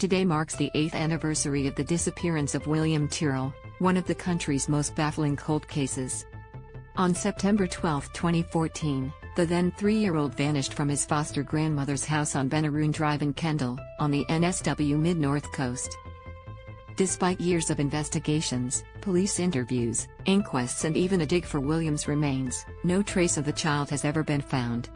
Today marks the 8th anniversary of the disappearance of William Tyrrell, one of the country's most baffling cold cases. On September 12, 2014, the then 3-year-old vanished from his foster grandmother's house on Benaroon Drive in Kendall, on the NSW Mid-North Coast. Despite years of investigations, police interviews, inquests and even a dig for William's remains, no trace of the child has ever been found.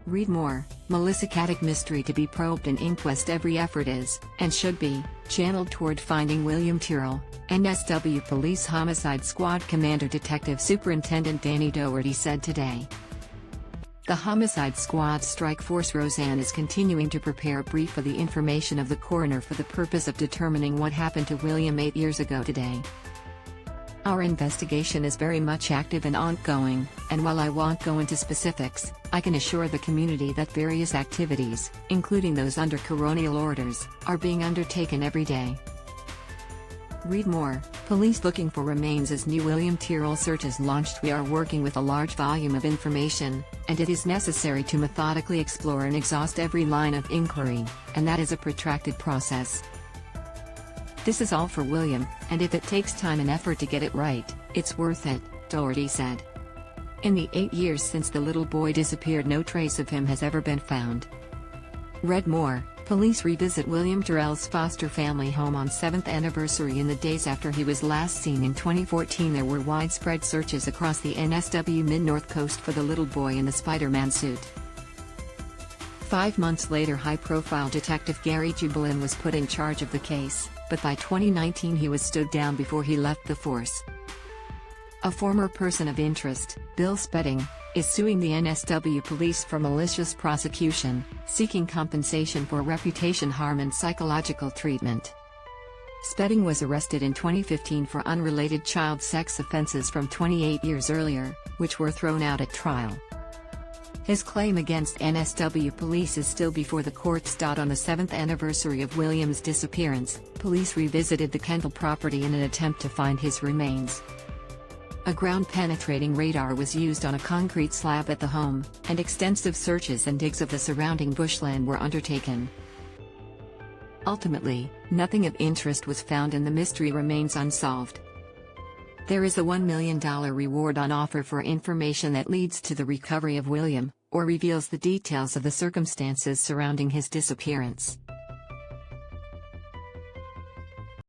Read more. Melissa Caddick mystery to be probed in inquest. Every effort is, and should be, channeled toward finding William Tyrrell, NSW Police Homicide Squad Commander Detective Superintendent Danny Doherty said today. The Homicide Squad Strike Force Roseanne is continuing to prepare a brief for the information of the coroner for the purpose of determining what happened to William 8 years ago today. Our investigation is very much active and ongoing, and while I won't go into specifics, I can assure the community that various activities, including those under coronial orders, are being undertaken every day. Read more. Police looking for remains as new William Tyrrell search is launched. We are working with a large volume of information, and it is necessary to methodically explore and exhaust every line of inquiry, and that is a protracted process. This is all for William, and if it takes time and effort to get it right, it's worth it, Doherty said. In the 8 years since the little boy disappeared, no trace of him has ever been found. Read more. Police revisit William Tyrrell's foster family home on 7th anniversary. In the days after he was last seen in 2014, there were widespread searches across the NSW Mid-North Coast for the little boy in the Spider-Man suit. 5 months later, high-profile detective Gary Jubilin was put in charge of the case, but by 2019 he was stood down before he left the force. A former person of interest, Bill Spedding, is suing the NSW police for malicious prosecution, seeking compensation for reputation harm and psychological treatment. Spedding was arrested in 2015 for unrelated child sex offenses from 28 years earlier, which were thrown out at trial. His claim against NSW police is still before the courts. On the 7th anniversary of William's disappearance, police revisited the Kendall property in an attempt to find his remains. A ground-penetrating radar was used on a concrete slab at the home, and extensive searches and digs of the surrounding bushland were undertaken. Ultimately, nothing of interest was found and the mystery remains unsolved. There is a $1 million reward on offer for information that leads to the recovery of William, or reveals the details of the circumstances surrounding his disappearance.